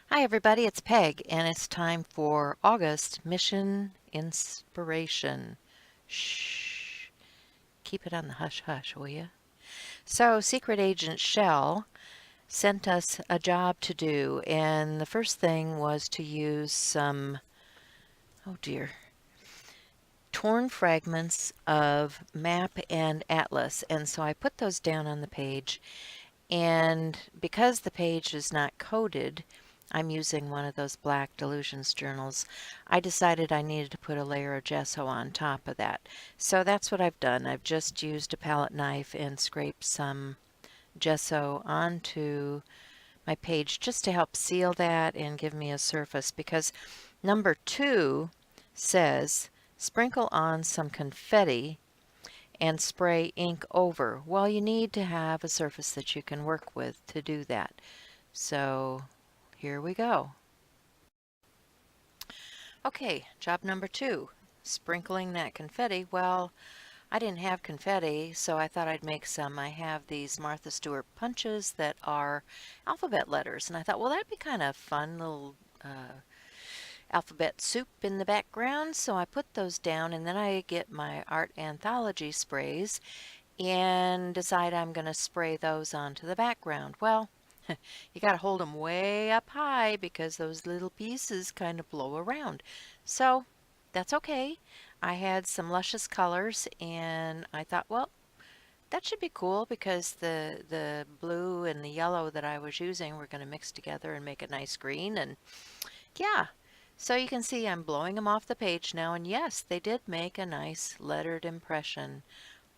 Hi everybody, it's Peg, and it's time for August Mission Inspiration. Shh, keep it on the hush hush, will you? So, Secret Agent Shell sent us a job to do, and the first thing was to use some, oh dear, torn fragments of map and atlas, and so I put those down on the page. And because the page is not coded, I'm using one of those black Delusions journals, I decided I needed to put a layer of gesso on top of that. So that's what I've done. I've just used a palette knife and scraped some gesso onto my page just to help seal that and give me a surface, because number 2 says sprinkle on some confetti and spray ink over. Well, you need to have a surface that you can work with to do that. So here we go. Okay, job number 2, sprinkling that confetti. Well, I didn't have confetti, so I thought I'd make some. I have these Martha Stewart punches that are alphabet letters, and I thought, well, that'd be kind of fun little alphabet soup in the background. So I put those down, and then I get my art anthology sprays and decide I'm going to spray those onto the background. Well, you got to hold them way up high because those little pieces kind of blow around. So that's okay. I had some luscious colors and I thought, well, that should be cool because the blue and the yellow that I was using were going to mix together and make a nice green. And yeah, so you can see I'm blowing them off the page now, and yes, they did make a nice lettered impression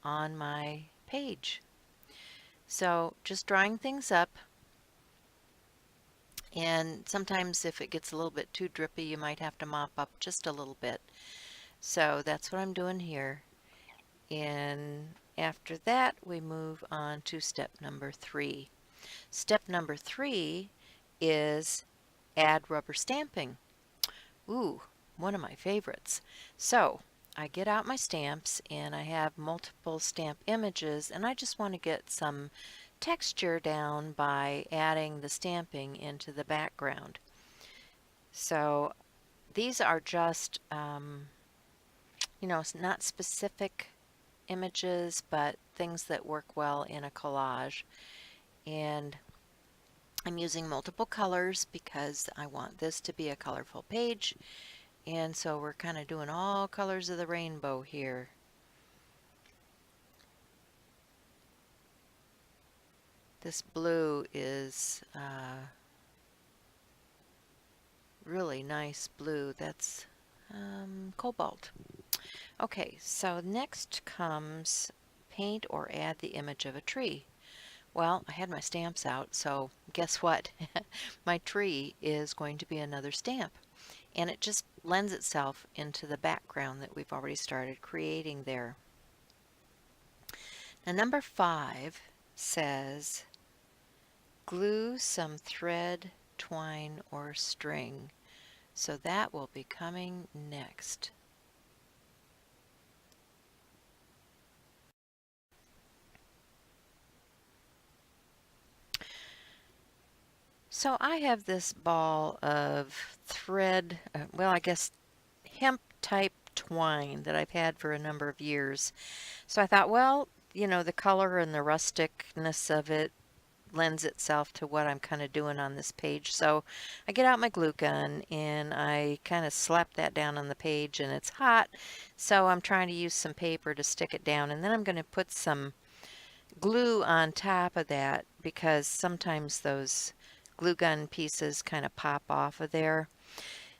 on my page. So just drawing things up, and sometimes if it gets a little bit too drippy, you might have to mop up just a little bit. So that's what I'm doing here. And after that, we move on to step number 3. Step number 3 is add rubber stamping. Ooh, one of my favorites. So I get out my stamps and I have multiple stamp images, and I just want to get some texture down by adding the stamping into the background. So these are just, not specific images, but things that work well in a collage. And I'm using multiple colors because I want this to be a colorful page. And so we're kind of doing all colors of the rainbow here. This blue is really nice blue. That's cobalt. Okay, so next comes paint or add the image of a tree. Well, I had my stamps out, so guess what? My tree is going to be another stamp. And it just lends itself into the background that we've already started creating there. Now number 5 says glue some thread, twine, or string. So that will be coming next. So I have this ball of thread, well, I guess hemp type twine that I've had for a number of years. So I thought, well, the color and the rusticness of it lends itself to what I'm kind of doing on this page. So I get out my glue gun and I kind of slap that down on the page, and it's hot. So I'm trying to use some paper to stick it down, and then I'm going to put some glue on top of that because sometimes those glue gun pieces kind of pop off of there.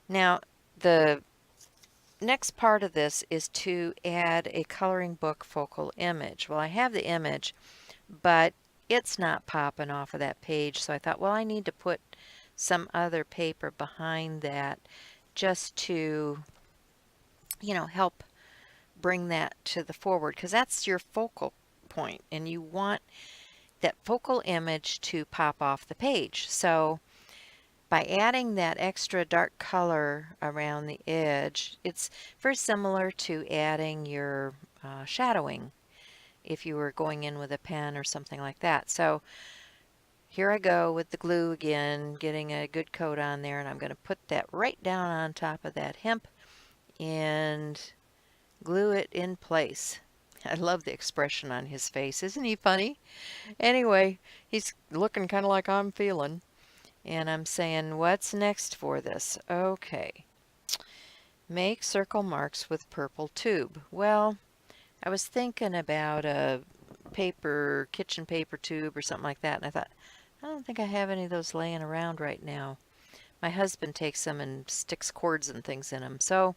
Now, the next part of this is to add a coloring book focal image. Well, I have the image, but it's not popping off of that page, so I thought, well, I need to put some other paper behind that just to, help bring that to the forward, because that's your focal point, and you want that focal image to pop off the page. So by adding that extra dark color around the edge, it's very similar to adding your shadowing if you were going in with a pen or something like that. So here I go with the glue again, getting a good coat on there, and I'm going to put that right down on top of that hemp and glue it in place. I love the expression on his face. Isn't he funny? Anyway, he's looking kind of like I'm feeling. And I'm saying, what's next for this? Okay. Make circle marks with purple tube. Well, I was thinking about a kitchen paper tube or something like that, and I thought, I don't think I have any of those laying around right now. My husband takes them and sticks cords and things in them. So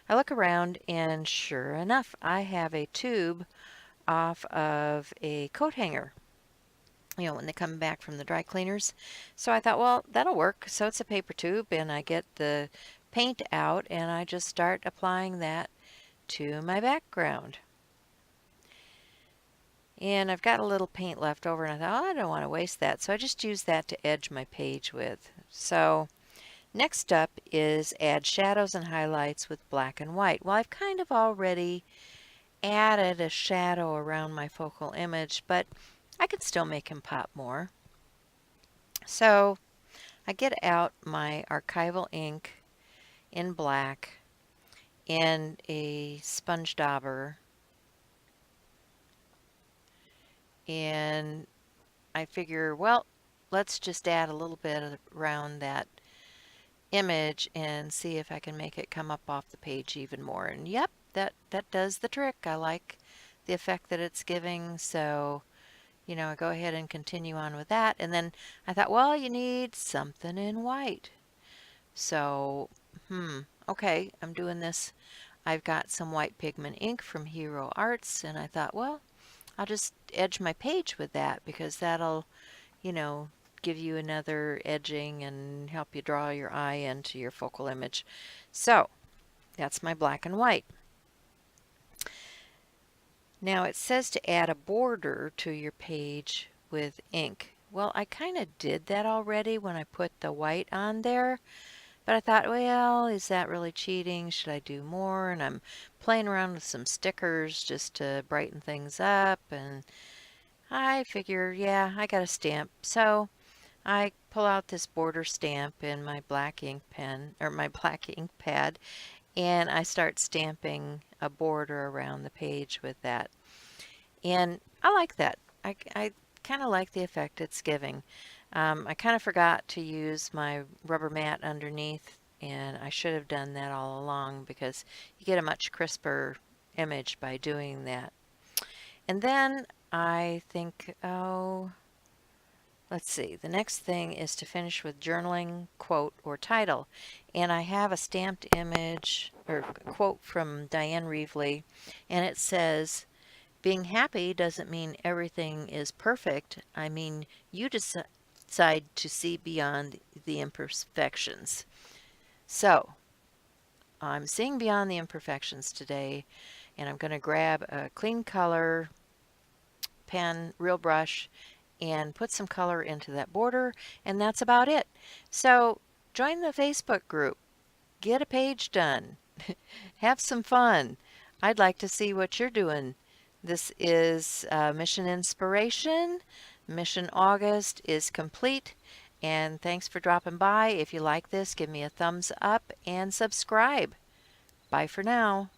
I look around, and sure enough, I have a tube off of a coat hanger, when they come back from the dry cleaners. So I thought, well, that'll work. So it's a paper tube, and I get the paint out, and I just start applying that to my background. And I've got a little paint left over, and I thought, oh, I don't want to waste that. So I just use that to edge my page with. So next up is add shadows and highlights with black and white. Well, I've kind of already added a shadow around my focal image, but I can still make him pop more. So I get out my archival ink in black and a sponge dauber, and I figure, well, let's just add a little bit around that image and see if I can make it come up off the page even more. And yep, that does the trick. I like the effect that it's giving, so I go ahead and continue on with that. And then I thought, well, you need something in white. So, okay, I'm doing this. I've got some white pigment ink from Hero Arts, and I thought, well, I'll just edge my page with that because that'll, give you another edging and help you draw your eye into your focal image. So, that's my black and white. Now it says to add a border to your page with ink. Well, I kind of did that already when I put the white on there, but I thought, well, is that really cheating? Should I do more? And I'm playing around with some stickers just to brighten things up, and I figure, yeah, I got a stamp. So I pull out this border stamp in my black ink pen, or my black ink pad, and I start stamping a border around the page with that. And I like that. I kind of like the effect it's giving. I kind of forgot to use my rubber mat underneath, and I should have done that all along because you get a much crisper image by doing that. And then I think, oh, let's see, the next thing is to finish with journaling, quote, or title. And I have a stamped image or quote from Diane Reevely, and it says, being happy doesn't mean everything is perfect. I mean, you decide to see beyond the imperfections. So, I'm seeing beyond the imperfections today, and I'm going to grab a clean color pen, real brush, and put some color into that border, and that's about it. So, join the Facebook group. Get a page done. Have some fun. I'd like to see what you're doing. This is Mission Inspiration. Mission August is complete. And thanks for dropping by. If you like this, give me a thumbs up and subscribe. Bye for now.